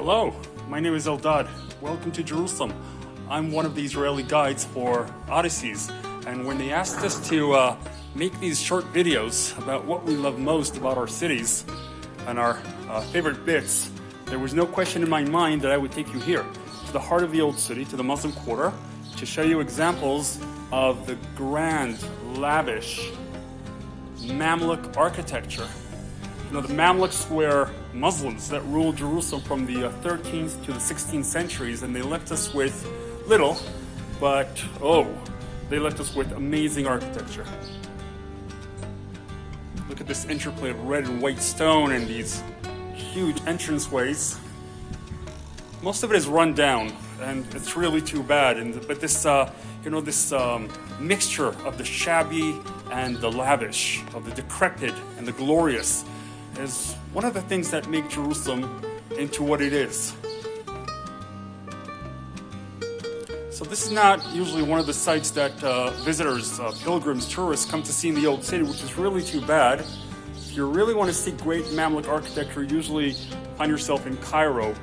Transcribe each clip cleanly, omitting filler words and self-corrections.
Hello, my name is Eldad. Welcome to Jerusalem. I'm one of the Israeli guides for Odysseys, and when they asked us to make these short videos about what we love most about our cities and our favorite bits, there was no question in my mind that I would take you here, to the heart of the old city, to the Muslim quarter, to show you examples of the grand, lavish Mamluk architecture. You know, the Mamluks were Muslims that ruled Jerusalem from the 13th to the 16th centuries, and they left us with little, but they left us with amazing architecture. Look at this interplay of red and white stone and these huge entranceways. Most of it is run down, and it's really too bad. But this, this mixture of the shabby and the lavish, of the decrepit and the glorious, is one of the things that make Jerusalem into what it is. So this is not usually one of the sites that visitors, pilgrims, tourists come to see in the old city, which is really too bad. If you really want to see great Mamluk architecture, you usually find yourself in Cairo.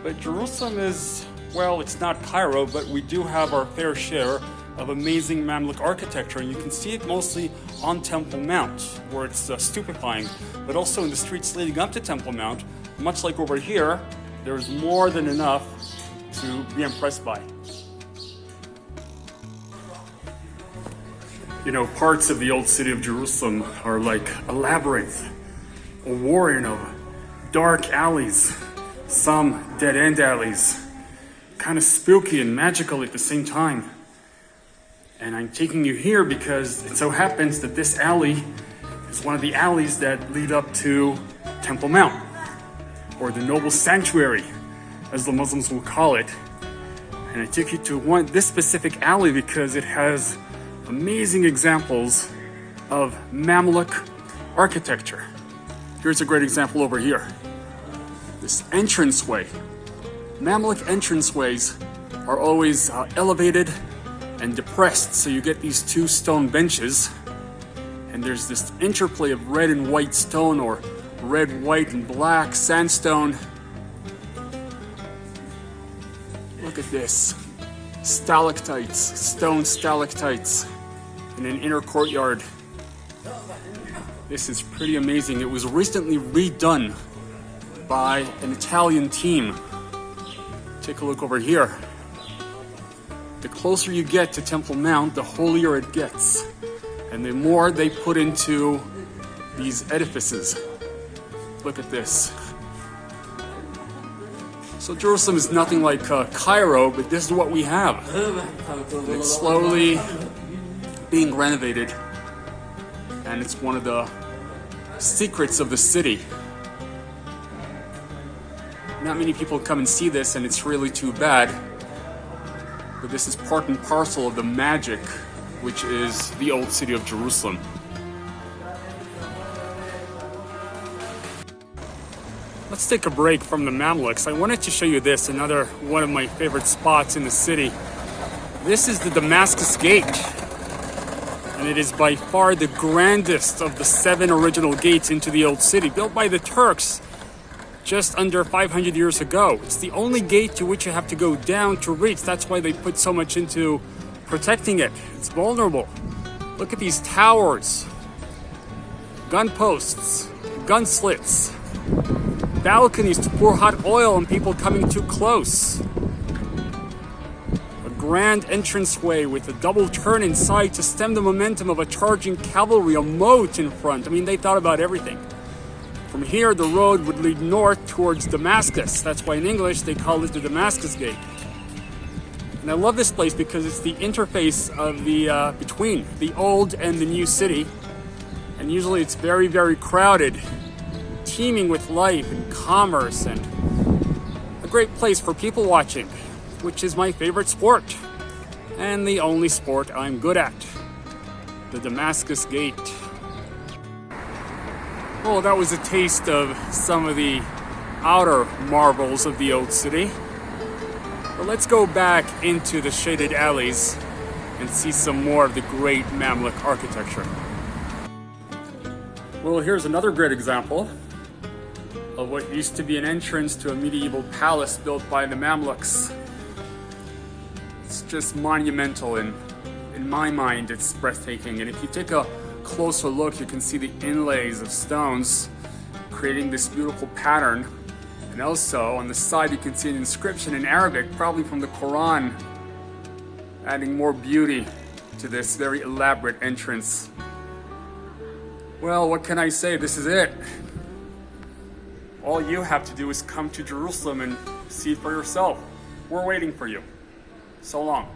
But Jerusalem is, well, it's not Cairo, but we do have our fair share of amazing Mamluk architecture, and you can see it mostly on Temple Mount, where it's stupefying, but also in the streets leading up to Temple Mount. Much like over here, there's more than enough to be impressed by. You know, parts of the old city of Jerusalem are like a labyrinth, a warren of dark alleys, some dead-end alleys, kind of spooky and magical at the same time. And I'm taking you here because it so happens that this alley is one of the alleys that lead up to Temple Mount, or the Noble Sanctuary, as the Muslims will call it. And I take you to this specific alley because it has amazing examples of Mamluk architecture. Here's a great example over here. This entranceway. Mamluk entranceways are always elevated and depressed, so you get these two stone benches, and there's this interplay of red and white stone, or red, white, and black sandstone. Look at this. Stalactites, stone stalactites in an inner courtyard. This is pretty amazing. It was recently redone by an Italian team. Take a look over here. The closer you get to Temple Mount, the holier it gets, and the more they put into these edifices. Look at this. So Jerusalem is nothing like Cairo, but this is what we have. It's slowly being renovated, and it's one of the secrets of the city. Not many people come and see this, and it's really too bad. But this is part and parcel of the magic, which is the old city of Jerusalem. Let's take a break from the Mamluks. I wanted to show you this, another one of my favorite spots in the city. This is the Damascus Gate, and it is by far the grandest of the 7 original gates into the old city, built by the Turks just under 500 years ago. It's the only gate to which you have to go down to reach. That's why they put so much into protecting it. It's vulnerable. Look at these towers, gun posts, gun slits, balconies to pour hot oil on people coming too close. A grand entranceway with a double turn inside to stem the momentum of a charging cavalry, a moat in front. I mean, they thought about everything. From here, the road would lead north towards Damascus. That's why in English they call it the Damascus Gate. And I love this place because it's the interface of the between the old and the new city. And usually it's very, very crowded, teeming with life and commerce, and a great place for people watching, which is my favorite sport, and the only sport I'm good at, the Damascus Gate. Well, that was a taste of some of the outer marvels of the old city. But let's go back into the shaded alleys and see some more of the great Mamluk architecture. Well, here's another great example of what used to be an entrance to a medieval palace built by the Mamluks. It's just monumental, and in my mind it's breathtaking. And if you take a closer look, you can see the inlays of stones creating this beautiful pattern. And also on the side you can see an inscription in Arabic, probably from the Quran, adding more beauty to this very elaborate entrance. Well, what can I say? This is it. All you have to do is come to Jerusalem and see it for yourself. We're waiting for you. So long.